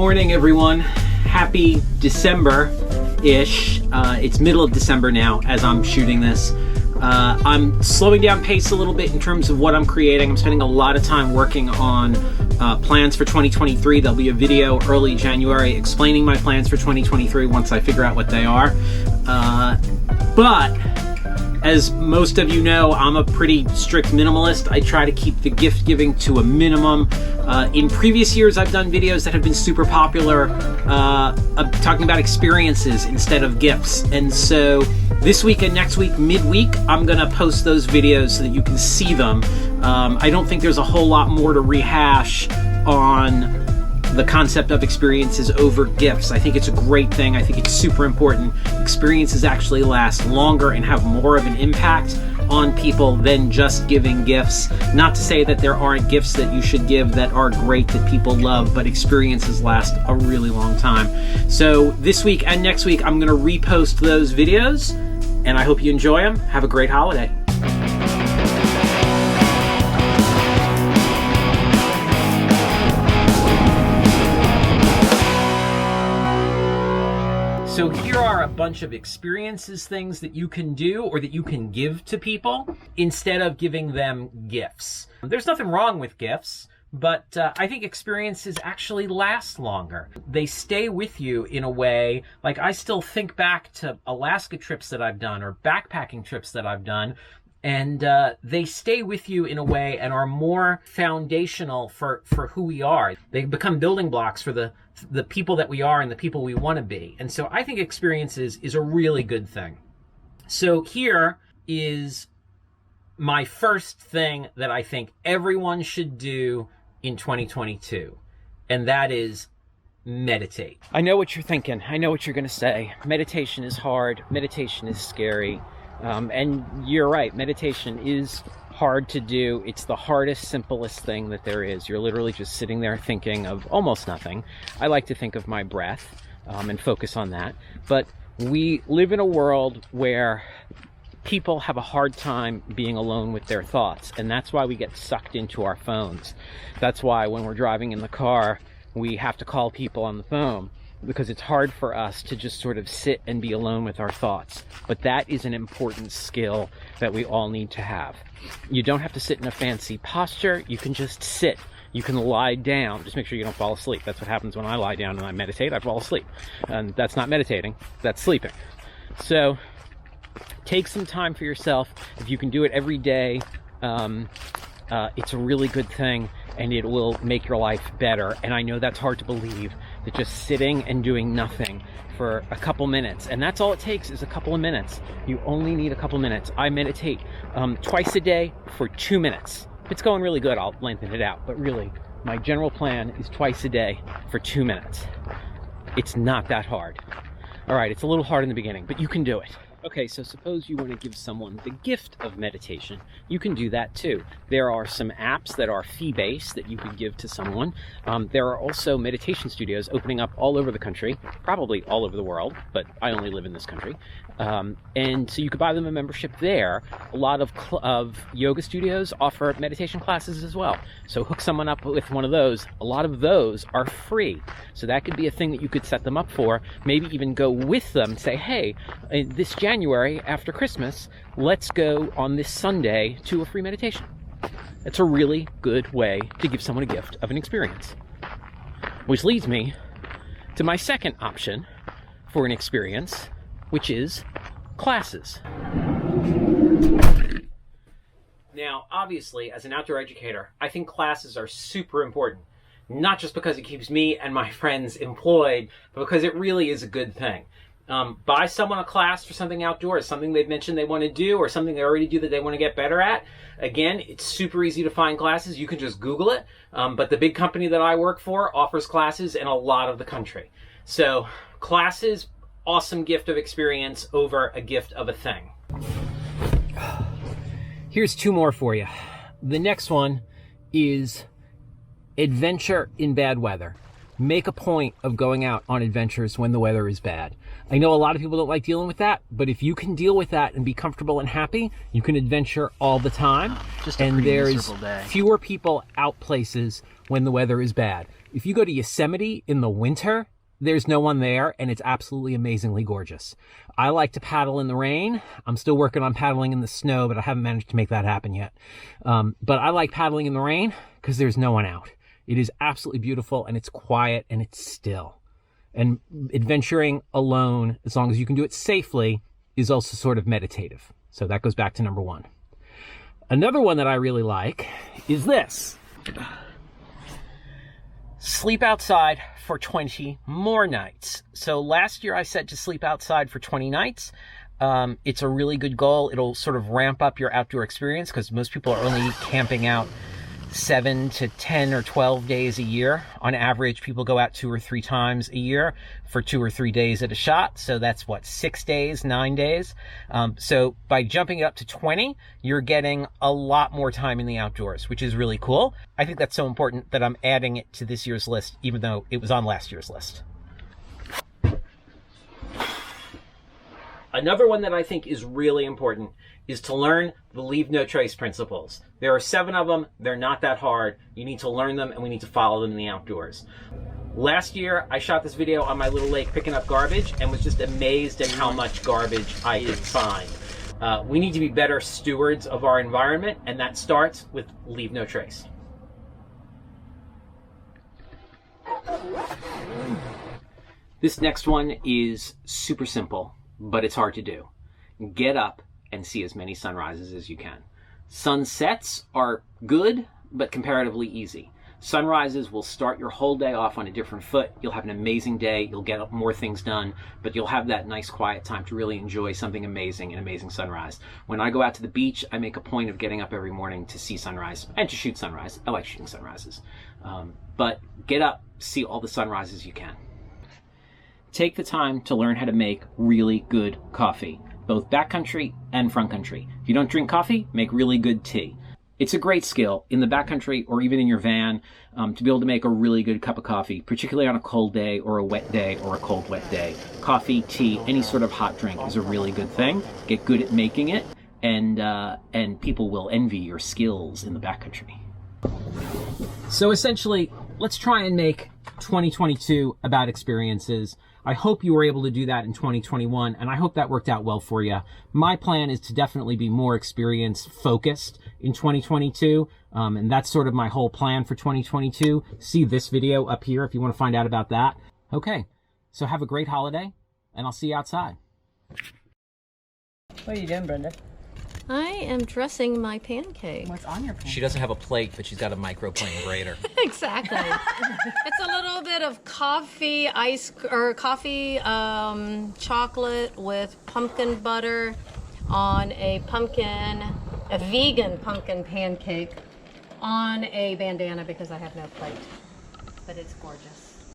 morning, everyone. Happy December-ish. It's middle of December now as I'm shooting this. I'm slowing down pace a little bit in terms of what I'm creating. I'm spending a lot of time working on plans for 2023. There'll be a video early January explaining my plans for 2023 once I figure out what they are. But as most of you know, I'm a pretty strict minimalist. I try to keep the gift giving to a minimum. In previous years, I've done videos that have been super popular, talking about experiences instead of gifts. And so this week and next week, midweek, I'm gonna post those videos so that you can see them. I don't think there's a whole lot more to rehash on the concept of experiences over gifts. I think it's a great thing. I think it's super important. Experiences actually last longer and have more of an impact on people than just giving gifts. Not to say that there aren't gifts that you should give that are great, that people love, but experiences last a really long time. So this week and next week, I'm gonna repost those videos, and I hope you enjoy them. Have a great holiday. So here are a bunch of experiences, things that you can do or that you can give to people instead of giving them gifts. There's nothing wrong with gifts, but I think experiences actually last longer. They stay with you in a way, like I still think back to Alaska trips that I've done or backpacking trips that I've done, and they stay with you in a way and are more foundational for who we are. They become building blocks for the people that we are and the people we want to be. And so I think experiences is a really good thing. So here is my first thing that I think everyone should do in 2022, and that is meditate. I know what you're thinking. I know what you're going to say. Meditation is hard. Meditation is scary. And you're right. Meditation is hard to do. It's the hardest, simplest thing that there is. You're literally just sitting there thinking of almost nothing. I like to think of my breath and focus on that. But we live in a world where people have a hard time being alone with their thoughts. And that's why we get sucked into our phones. That's why when we're driving in the car, we have to call people on the phone, because it's hard for us to just sort of sit and be alone with our thoughts. But that is an important skill that we all need to have. You don't have to sit in a fancy posture. You can just sit. You can lie down. Just make sure you don't fall asleep. That's what happens when I lie down and I meditate. I fall asleep. And that's not meditating. That's sleeping. So take some time for yourself. If you can do it every day, it's a really good thing, and it will make your life better. And I know that's hard to believe, that just sitting and doing nothing for a couple minutes, and that's all it takes, is a couple of minutes. You only need a couple minutes. I meditate twice a day for 2 minutes. If it's going really good, I'll lengthen it out, but really my general plan is twice a day for 2 minutes. It's not that hard. All right, it's a little hard in the beginning, but you can do it. Okay, so suppose you want to give someone the gift of meditation. You can do that too. There are some apps that are fee-based that you could give to someone. There are also meditation studios opening up all over the country, probably all over the world, but I only live in this country. And so you could buy them a membership there. A lot of yoga studios offer meditation classes as well. So hook someone up with one of those. A lot of those are free. So that could be a thing that you could set them up for. Maybe even go with them. Say, hey, this January after Christmas, let's go on this Sunday to a free meditation. It's a really good way to give someone a gift of an experience. Which leads me to my second option for an experience, which is classes. Now, obviously, as an outdoor educator, I think classes are super important. Not just because it keeps me and my friends employed, but because it really is a good thing. Buy someone a class for something outdoors, something they've mentioned they want to do, or something they already do that they want to get better at. Again, it's super easy to find classes. You can just Google it. But the big company that I work for offers classes in a lot of the country. So classes, awesome gift of experience over a gift of a thing. Here's two more for you. The next one is adventure in bad weather. Make a point of going out on adventures when the weather is bad. I know a lot of people don't like dealing with that, but if you can deal with that and be comfortable and happy, you can adventure all the time. Just a and pretty there's miserable day. fewer people out places when the weather is bad. If you go to Yosemite in the winter, there's no one there, and it's absolutely amazingly gorgeous. I like to paddle in the rain. I'm still working on paddling in the snow, but I haven't managed to make that happen yet. But I like paddling in the rain because there's no one out. It is absolutely beautiful, and it's quiet, and it's still. And adventuring alone, as long as you can do it safely, is also sort of meditative. So that goes back to number one. Another one that I really like is this. Sleep outside for 20 more nights. So last year I said to sleep outside for 20 nights. It's a really good goal. It'll sort of ramp up your outdoor experience because most people are only camping out 7 to 10 or 12 days a year. On average, people go out 2 or 3 times a year for 2 or 3 days at a shot. So that's what, 6 days, 9 days. So by jumping it up to 20, you're getting a lot more time in the outdoors, which is really cool. I think that's so important that I'm adding it to this year's list, even though it was on last year's list. Another one that I think is really important is to learn the leave no trace principles. There are 7 of them. They're not that hard. You need to learn them, and we need to follow them in the outdoors. Last year, I shot this video on my little lake picking up garbage and was just amazed at how much garbage I could find. We need to be better stewards of our environment, and that starts with leave no trace. This next one is super simple, but it's hard to do. Get up and see as many sunrises as you can. Sunsets are good, but comparatively easy. Sunrises will start your whole day off on a different foot. You'll have an amazing day. You'll get more things done, but you'll have that nice quiet time to really enjoy something amazing, an amazing sunrise. When I go out to the beach, I make a point of getting up every morning to see sunrise and to shoot sunrise. I like shooting sunrises. But get up, see all the sunrises you can. Take the time to learn how to make really good coffee, both backcountry and front country. If you don't drink coffee, make really good tea. It's a great skill in the backcountry or even in your van to be able to make a really good cup of coffee, particularly on a cold day or a wet day or a cold, wet day. Coffee, tea, any sort of hot drink is a really good thing. Get good at making it, and people will envy your skills in the backcountry. So essentially, let's try and make 2022 about experiences. I hope you were able to do that in 2021, and I hope that worked out well for you. My plan is to definitely be more experience focused in 2022, and that's sort of my whole plan for 2022. See this video up here if you want to find out about that. Okay, so have a great holiday, and I'll see you outside. What are you doing, Brenda? I am dressing my pancake. What's on your pancake? She doesn't have a plate, but she's got a microplane grater. Exactly. It's a little bit of coffee chocolate with pumpkin butter on a vegan pumpkin pancake on a bandana because I have no plate. But it's gorgeous.